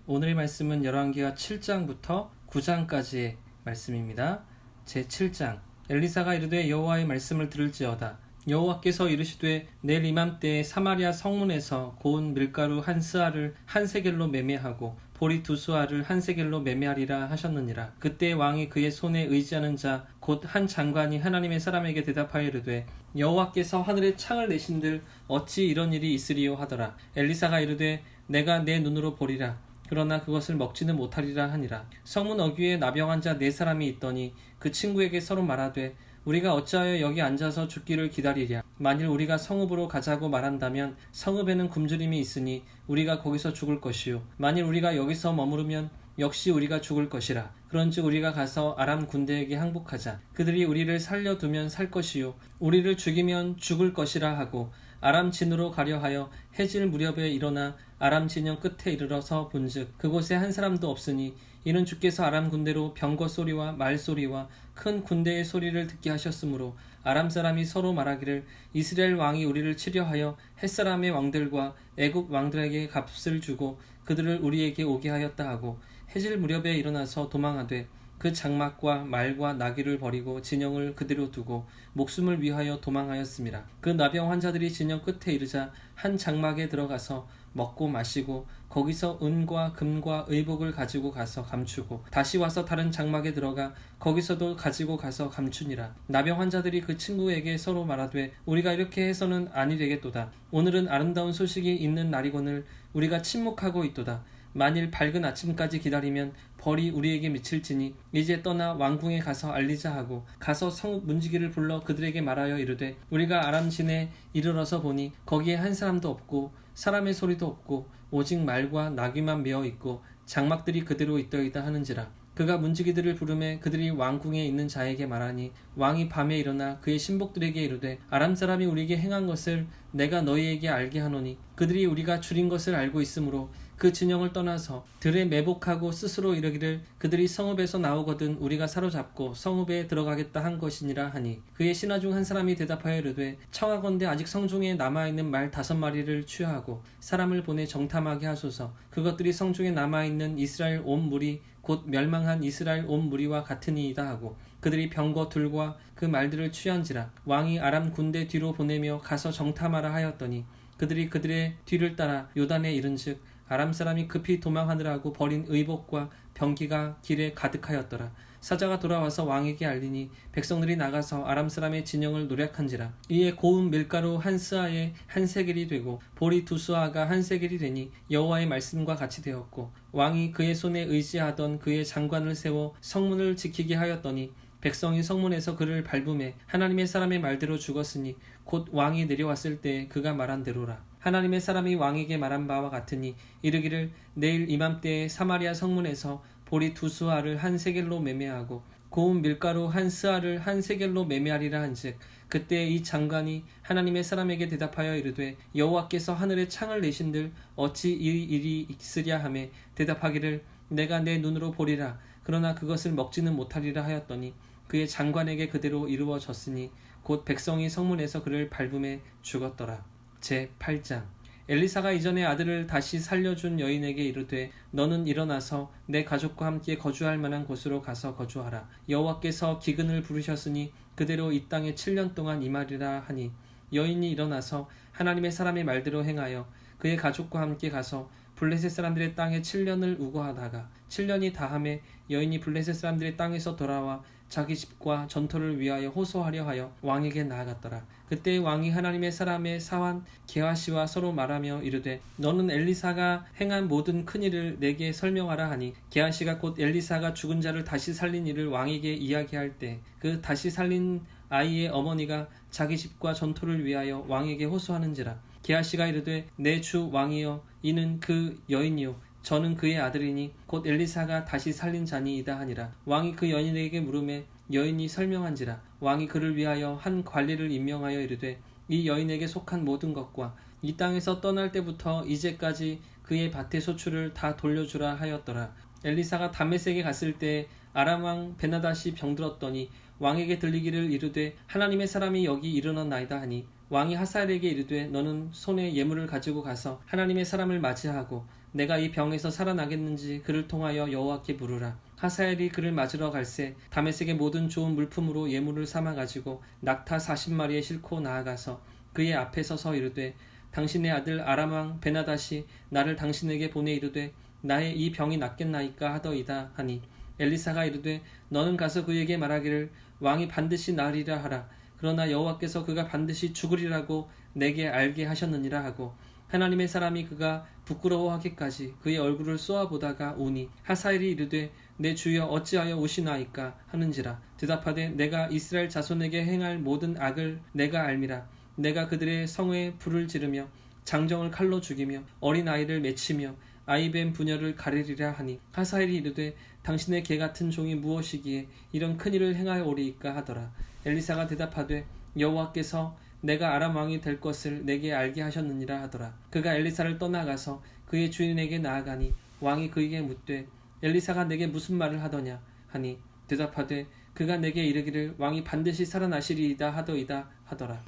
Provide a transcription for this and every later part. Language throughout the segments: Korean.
오늘의 말씀은 열왕기하 7장부터 9장까지의 말씀입니다. 제7장. 엘리사가 이르되 여호와의 말씀을 들을지어다. 여호와께서 이르시되 내일 이맘때에 사마리아 성문에서 고운 밀가루 한 스아를 한 세겔로 매매하고 보리 두 수아를 한 세겔로 매매하리라 하셨느니라. 그때 왕이 그의 손에 의지하는 자 곧 한 장관이 하나님의 사람에게 대답하여 이르되 여호와께서 하늘에 창을 내신들 어찌 이런 일이 있으리요 하더라. 엘리사가 이르되 내가 내 눈으로 보리라. 그러나 그것을 먹지는 못하리라 하니라. 성문 어귀에 나병한 자 4사람이 있더니 그 친구에게 서로 말하되 우리가 어찌하여 여기 앉아서 죽기를 기다리랴. 만일 우리가 성읍으로 가자고 말한다면 성읍에는 굶주림이 있으니 우리가 거기서 죽을 것이요 만일 우리가 여기서 머무르면 역시 우리가 죽을 것이라. 그런즉 우리가 가서 아람 군대에게 항복하자. 그들이 우리를 살려두면 살 것이요 우리를 죽이면 죽을 것이라 하고 아람 진으로 가려 하여 해질 무렵에 일어나 아람 진영 끝에 이르러서 본즉 그곳에 한 사람도 없으니 이는 주께서 아람 군대로 병거 소리와 말 소리와 큰 군대의 소리를 듣게 하셨으므로 아람 사람이 서로 말하기를 이스라엘 왕이 우리를 치려하여 햇사람의 왕들과 애국 왕들에게 값을 주고 그들을 우리에게 오게 하였다 하고 해질 무렵에 일어나서 도망하되 그 장막과 말과 나귀를 버리고 진영을 그대로 두고 목숨을 위하여 도망하였습니다. 그 나병 환자들이 진영 끝에 이르자 한 장막에 들어가서 먹고 마시고 거기서 은과 금과 의복을 가지고 가서 감추고 다시 와서 다른 장막에 들어가 거기서도 가지고 가서 감추니라. 나병 환자들이 그 친구에게 서로 말하되 우리가 이렇게 해서는 아니 되겠도다. 오늘은 아름다운 소식이 있는 날이거늘 우리가 침묵하고 있도다. 만일 밝은 아침까지 기다리면 벌이 우리에게 미칠지니 이제 떠나 왕궁에 가서 알리자 하고 가서 성읍 문지기를 불러 그들에게 말하여 이르되 우리가 아람 진에 이르러서 보니 거기에 한 사람도 없고 사람의 소리도 없고 오직 말과 나귀만 메어 있고 장막들이 그대로 있더이다 하는지라. 그가 문지기들을 부르매 그들이 왕궁에 있는 자에게 말하니 왕이 밤에 일어나 그의 신복들에게 이르되 아람 사람이 우리에게 행한 것을 내가 너희에게 알게 하노니 그들이 우리가 줄인 것을 알고 있으므로 그 진영을 떠나서 들에 매복하고 스스로 이르기를 그들이 성읍에서 나오거든 우리가 사로잡고 성읍에 들어가겠다 한 것이니라 하니 그의 신하 중 한 사람이 대답하여 이르되 청하건대 아직 성중에 남아있는 말 5마리를 취하고 사람을 보내 정탐하게 하소서. 그것들이 성중에 남아있는 이스라엘 온 무리 곧 멸망한 이스라엘 온 무리와 같으니이다 하고 그들이 병거 둘과 그 말들을 취한지라. 왕이 아람 군대 뒤로 보내며 가서 정탐하라 하였더니 그들이 그들의 뒤를 따라 요단에 이른즉 아람 사람이 급히 도망하느라고 버린 의복과 병기가 길에 가득하였더라. 사자가 돌아와서 왕에게 알리니 백성들이 나가서 아람 사람의 진영을 노략한지라. 이에 고운 밀가루 한 스아에 한 세겔이 되고 보리 두 수아가 한 세겔이 되니 여호와의 말씀과 같이 되었고 왕이 그의 손에 의지하던 그의 장관을 세워 성문을 지키게 하였더니 백성이 성문에서 그를 밟음에 하나님의 사람의 말대로 죽었으니 곧 왕이 내려왔을 때 그가 말한 대로라. 하나님의 사람이 왕에게 말한 바와 같으니 이르기를 내일 이맘때에 사마리아 성문에서 보리 두 수아를 한 세겔로 매매하고 고운 밀가루 한 스아를 한 세겔로 매매하리라 한즉 그때 이 장관이 하나님의 사람에게 대답하여 이르되 여호와께서 하늘에 창을 내신들 어찌 이 일이 있으랴 하매 대답하기를 내가 내 눈으로 보리라. 그러나 그것을 먹지는 못하리라 하였더니 그의 장관에게 그대로 이루어졌으니 곧 백성이 성문에서 그를 밟음에 죽었더라. 제8장. 엘리사가 이전에 아들을 다시 살려준 여인에게 이르되 너는 일어나서 내 가족과 함께 거주할 만한 곳으로 가서 거주하라. 여호와께서 기근을 부르셨으니 그대로 이 땅에 7년 동안 임하리라 하니 여인이 일어나서 하나님의 사람의 말대로 행하여 그의 가족과 함께 가서 블레셋 사람들의 땅에 7년을 우거하다가 7년이 다함에 여인이 블레셋 사람들의 땅에서 돌아와 자기 집과 전토를 위하여 호소하려 하여 왕에게 나아갔더라. 그때 왕이 하나님의 사람의 사환 게하시와 서로 말하며 이르되 너는 엘리사가 행한 모든 큰일을 내게 설명하라 하니 게하시가 곧 엘리사가 죽은 자를 다시 살린 일을 왕에게 이야기할 때 그 다시 살린 아이의 어머니가 자기 집과 전토를 위하여 왕에게 호소하는지라. 게하시가 이르되 내 주 왕이여 이는 그 여인이요 저는 그의 아들이니 곧 엘리사가 다시 살린 자니이다 하니라. 왕이 그 여인에게 물으매 여인이 설명한지라. 왕이 그를 위하여 한 관리를 임명하여 이르되 이 여인에게 속한 모든 것과 이 땅에서 떠날 때부터 이제까지 그의 밭의 소출을 다 돌려주라 하였더라. 엘리사가 다메섹에 갔을 때 아람 왕 베나닷이 병들었더니 왕에게 들리기를 이르되 하나님의 사람이 여기 일어났나이다 하니 왕이 하사엘에게 이르되 너는 손에 예물을 가지고 가서 하나님의 사람을 맞이하고 내가 이 병에서 살아나겠는지 그를 통하여 여호와께 물으라. 하사엘이 그를 맞으러 갈새 다메섹의 모든 좋은 물품으로 예물을 삼아 가지고 낙타 40마리에 싣고 나아가서 그의 앞에 서서 이르되 당신의 아들 아람 왕 베나닷이 나를 당신에게 보내 이르되 나의 이 병이 낫겠나이까 하더이다 하니 엘리사가 이르되 너는 가서 그에게 말하기를 왕이 반드시 나으리라 하라. 그러나 여호와께서 그가 반드시 죽으리라고 내게 알게 하셨느니라 하고 하나님의 사람이 그가 부끄러워하기까지 그의 얼굴을 쏘아보다가 오니 하사엘이 이르되 내 주여 어찌하여 오시나이까 하는지라. 대답하되 내가 이스라엘 자손에게 행할 모든 악을 내가 알미라. 내가 그들의 성에 불을 지르며 장정을 칼로 죽이며 어린아이를 맺히며 아이뱀 부녀를 가리리라 하니 하사엘이 이르되 당신의 개 같은 종이 무엇이기에 이런 큰일을 행하오리이까 하더라. 엘리사가 대답하되 여호와께서 내가 아람 왕이 될 것을 내게 알게 하셨느니라 하더라. 그가 엘리사를 떠나가서 그의 주인에게 나아가니 왕이 그에게 묻되 엘리사가 내게 무슨 말을 하더냐 하니 대답하되 그가 내게 이르기를 왕이 반드시 살아나시리이다 하더이다 하더라.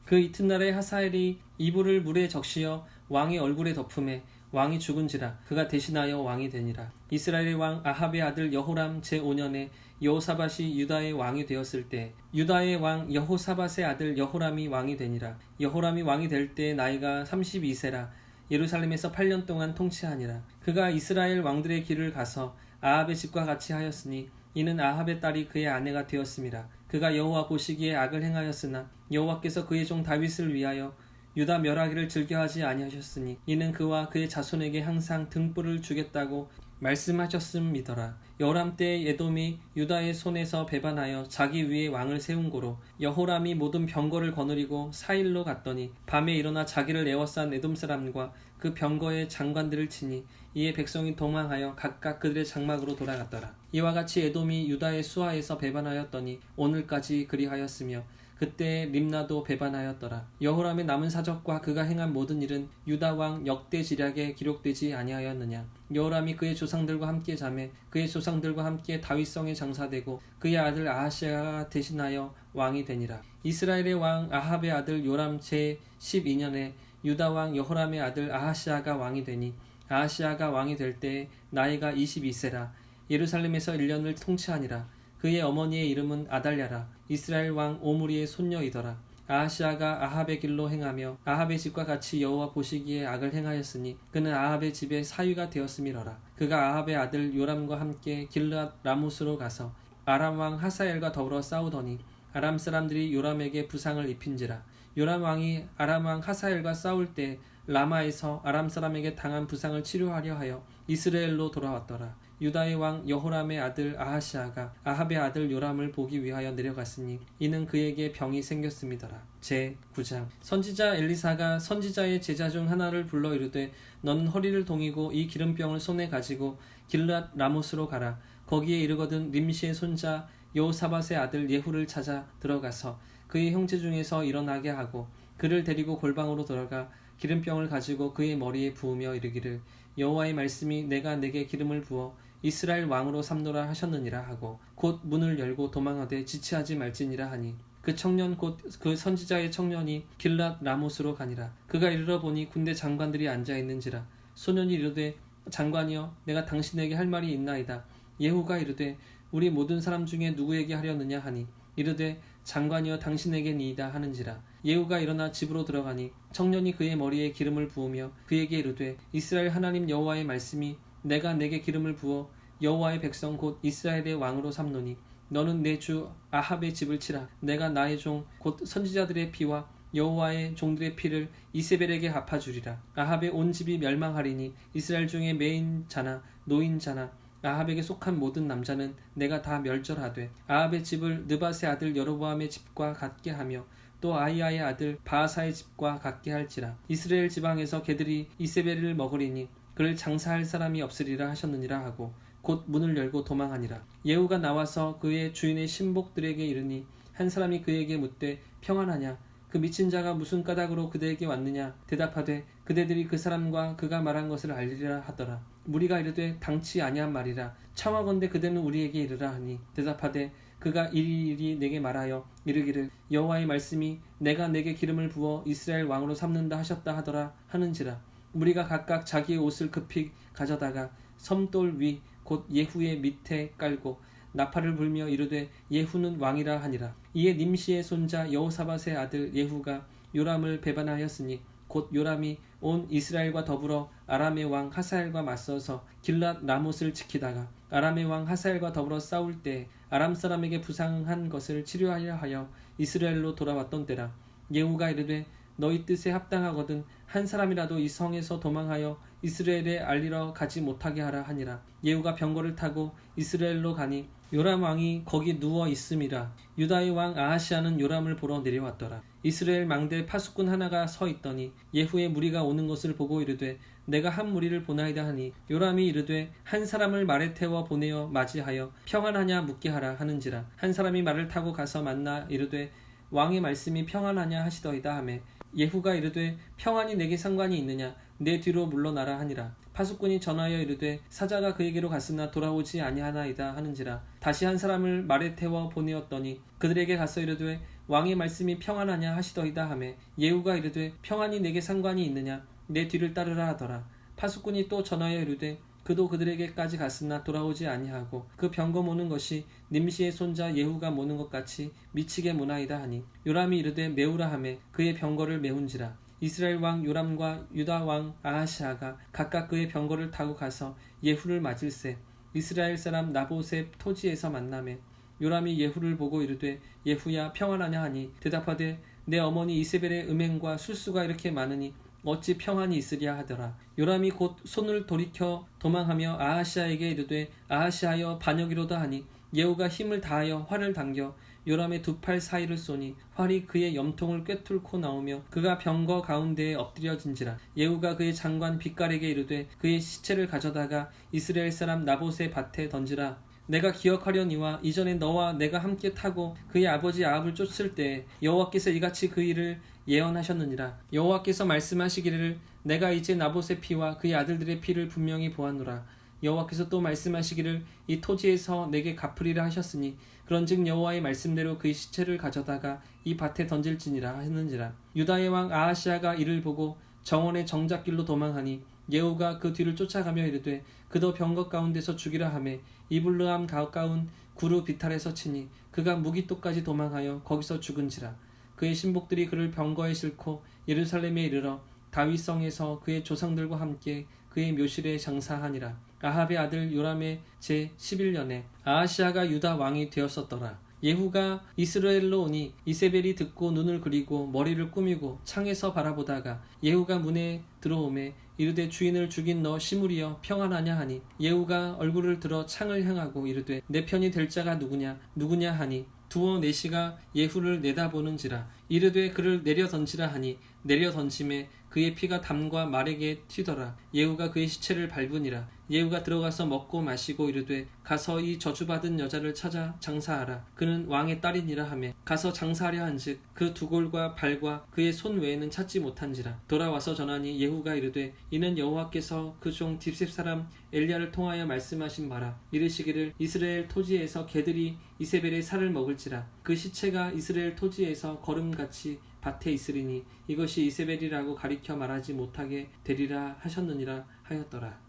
그 이튿날에 하사엘이 이불을 물에 적시어 왕의 얼굴에 덮음에 왕이 죽은지라. 그가 대신하여 왕이 되니라. 이스라엘의 왕 아합의 아들 여호람 제5년에 여호사밧이 유다의 왕이 되었을 때 유다의 왕 여호사밧의 아들 여호람이 왕이 되니라. 여호람이 왕이 될 때 나이가 32세라. 예루살렘에서 8년 동안 통치하니라. 그가 이스라엘 왕들의 길을 가서 아합의 집과 같이 하였으니 이는 아합의 딸이 그의 아내가 되었음이라. 그가 여호와 보시기에 악을 행하였으나 여호와께서 그의 종 다윗을 위하여 유다 멸하기를 즐겨하지 아니하셨으니 이는 그와 그의 자손에게 항상 등불을 주겠다고 말씀하셨음이더라. 여호람 때에 에돔이 유다의 손에서 배반하여 자기 위에 왕을 세운 고로 여호람이 모든 병거를 거느리고 사일로 갔더니 밤에 일어나 자기를 에워싼 에돔 사람과 그 병거의 장관들을 치니 이에 백성이 도망하여 각각 그들의 장막으로 돌아갔더라. 이와 같이 에돔이 유다의 수하에서 배반하였더니 오늘까지 그리하였으며 그때 림나도 배반하였더라. 여호람의 남은 사적과 그가 행한 모든 일은 유다 왕 역대지략에 기록되지 아니하였느냐. 여호람이 그의 조상들과 함께 자매 그의 조상들과 함께 다윗성에 장사되고 그의 아들 아하시아가 대신하여 왕이 되니라. 이스라엘의 왕 아합의 아들 요람 제12년에 유다 왕 여호람의 아들 아하시아가 왕이 되니 아하시아가 왕이 될 때 나이가 22세라. 예루살렘에서 1년을 통치하니라. 그의 어머니의 이름은 아달랴라. 이스라엘 왕 오므리의 손녀이더라. 아하시아가 아합의 길로 행하며 아합의 집과 같이 여호와 보시기에 악을 행하였으니 그는 아합의 집의 사위가 되었음이러라. 그가 아합의 아들 요람과 함께 길르앗 라못으로 가서 아람 왕 하사엘과 더불어 싸우더니 아람 사람들이 요람에게 부상을 입힌지라. 요람 왕이 아람 왕 하사엘과 싸울 때 라마에서 아람 사람에게 당한 부상을 치료하려 하여 이스라엘로 돌아왔더라. 유다의 왕 여호람의 아들 아하시아가 아합의 아들 요람을 보기 위하여 내려갔으니 이는 그에게 병이 생겼음이더라. 제9장 선지자 엘리사가 선지자의 제자 중 하나를 불러 이르되 너는 허리를 동이고 이 기름병을 손에 가지고 길르앗 라못으로 가라. 거기에 이르거든 림시의 손자 여호사밧의 아들 예후를 찾아 들어가서 그의 형제 중에서 일어나게 하고 그를 데리고 골방으로 들어가 기름병을 가지고 그의 머리에 부으며 이르기를 여호와의 말씀이 내가 내게 기름을 부어 이스라엘 왕으로 삼노라 하셨느니라 하고 곧 문을 열고 도망하되 지체하지 말지니라 하니 그 청년 곧 그 선지자의 청년이 길랏 라못으로 가니라. 그가 이르러 보니 군대 장관들이 앉아 있는지라. 소년이 이르되 장관이여 내가 당신에게 할 말이 있나이다. 예후가 이르되 우리 모든 사람 중에 누구에게 하려느냐 하니 이르되 장관이여 당신에게니이다 하는지라. 예후가 일어나 집으로 들어가니 청년이 그의 머리에 기름을 부으며 그에게 이르되 이스라엘 하나님 여호와의 말씀이 내가 내게 기름을 부어 여호와의 백성 곧 이스라엘의 왕으로 삼노니 너는 내 주 아합의 집을 치라. 내가 나의 종 곧 선지자들의 피와 여호와의 종들의 피를 이세벨에게 갚아주리라. 아합의 온 집이 멸망하리니 이스라엘 중에 매인 자나 노인 자나 아합에게 속한 모든 남자는 내가 다 멸절하되 아합의 집을 느밧의 아들 여로보암의 집과 같게 하며 또 아히야의 아들 바하사의 집과 같게 할지라. 이스라엘 지방에서 개들이 이세벨을 먹으리니 그를 장사할 사람이 없으리라 하셨느니라 하고 곧 문을 열고 도망하니라. 예후가 나와서 그의 주인의 신복들에게 이르니 한 사람이 그에게 묻되 평안하냐. 그 미친 자가 무슨 까닭으로 그대에게 왔느냐. 대답하되 그대들이 그 사람과 그가 말한 것을 알리리라 하더라. 무리가 이르되 당치 아니한 말이라. 청하건대 그대는 우리에게 이르라 하니 대답하되 그가 이리이리 내게 말하여 이르기를 여호와의 말씀이 내가 내게 기름을 부어 이스라엘 왕으로 삼는다 하셨다 하더라 하는지라. 무리가 각각 자기의 옷을 급히 가져다가 섬돌 위 곧 예후의 밑에 깔고 나팔을 불며 이르되 예후는 왕이라 하니라. 이에 nim시의 손자 여호사밧의 아들 예후가 요람을 배반하였으니 곧 요람이 온 이스라엘과 더불어 아람의 왕 하사엘과 맞서서 길랏 라못을 지키다가 아람의 왕 하사엘과 더불어 싸울 때 아람 사람에게 부상한 것을 치료하려 하여 이스라엘로 돌아왔던 때라. 예후가 이르되 너희 뜻에 합당하거든 한 사람이라도 이 성에서 도망하여 이스라엘에 알리러 가지 못하게 하라 하니라. 예후가 병거를 타고 이스라엘로 가니 요람 왕이 거기 누워 있음이라. 유다의 왕 아하시아는 요람을 보러 내려왔더라. 이스라엘 망대 파수꾼 하나가 서 있더니 예후의 무리가 오는 것을 보고 이르되 내가 한 무리를 보나이다 하니 요람이 이르되 한 사람을 말에 태워 보내어 맞이하여 평안하냐 묻게 하라 하는지라. 한 사람이 말을 타고 가서 만나 이르되 왕의 말씀이 평안하냐 하시더이다 하매 예후가 이르되 평안이 내게 상관이 있느냐 내 뒤로 물러나라 하니라. 파수꾼이 전하여 이르되 사자가 그에게로 갔으나 돌아오지 아니하나이다 하는지라. 다시 한 사람을 말에 태워 보내었더니 그들에게 가서 이르되 왕의 말씀이 평안하냐 하시더이다 하매 예후가 이르되 평안이 내게 상관이 있느냐 내 뒤를 따르라 하더라. 파수꾼이 또 전하여 이르되 그도 그들에게까지 갔으나 돌아오지 아니하고 그 병거 모는 것이 nim시의 손자 예후가 모는 것 같이 미치게 모나이다 하니 요람이 이르되 메우라 하매 그의 병거를 메운지라. 이스라엘 왕 요람과 유다 왕 아하시아가 각각 그의 병거를 타고 가서 예후를 맞을세 이스라엘 사람 나봇의 토지에서 만나매 요람이 예후를 보고 이르되 예후야 평안하냐 하니 대답하되 내 어머니 이세벨의 음행과 술수가 이렇게 많으니 어찌 평안이 있으랴 하더라. 요람이 곧 손을 돌이켜 도망하며 아하시아에게 이르되 아하시아여 반역이로다 하니 예후가 힘을 다하여 활을 당겨 요람의 두 팔 사이를 쏘니 활이 그의 염통을 꿰뚫고 나오며 그가 병거 가운데에 엎드려진지라. 예후가 그의 장관 빛깔에게 이르되 그의 시체를 가져다가 이스라엘 사람 나봇의 밭에 던지라. 내가 기억하려니와 이전에 너와 내가 함께 타고 그의 아버지 아합을 쫓을 때 여호와께서 이같이 그 일을 예언하셨느니라. 여호와께서 말씀하시기를 내가 이제 나봇의 피와 그의 아들들의 피를 분명히 보았노라. 여호와께서 또 말씀하시기를 이 토지에서 내게 갚으리라 하셨으니 그런즉 여호와의 말씀대로 그의 시체를 가져다가 이 밭에 던질지니라 하는지라. 유다의 왕 아하시아가 이를 보고 정원의 정작길로 도망하니 예후가 그 뒤를 쫓아가며 이르되 그도 병거 가운데서 죽이라 하매 이블르함 가까운 구루 비탈에서 치니 그가 무기토까지 도망하여 거기서 죽은지라. 그의 신복들이 그를 병거에 싣고 예루살렘에 이르러 다윗성에서 그의 조상들과 함께 그의 묘실에 장사하니라. 아합의 아들 요람의 제 11년에 아하시아가 유다 왕이 되었었더라. 예후가 이스라엘로 오니 이세벨이 듣고 눈을 그리고 머리를 꾸미고 창에서 바라보다가 예후가 문에 들어오매 이르되 주인을 죽인 너 시므리여 평안하냐 하니 예후가 얼굴을 들어 창을 향하고 이르되 내 편이 될 자가 누구냐 하니 두어 내시가 예후를 내다보는지라. 이르되 그를 내려 던지라 하니 내려 던짐에 그의 피가 담과 말에게 튀더라. 예후가 그의 시체를 밟으니라. 예후가 들어가서 먹고 마시고 이르되 가서 이 저주받은 여자를 찾아 장사하라. 그는 왕의 딸이니라 하며 가서 장사하려 한즉 그 두골과 발과 그의 손 외에는 찾지 못한지라. 돌아와서 전하니 예후가 이르되 이는 여호와께서 그 종 딥셉 사람 엘리야를 통하여 말씀하신 바라. 이르시기를 이스라엘 토지에서 개들이 이세벨의 살을 먹을지라. 그 시체가 이스라엘 토지에서 거름같이 밭에 있으리니 이것이 이세벨이라고 가리켜 말하지 못하게 되리라 하셨느니라 하였더라.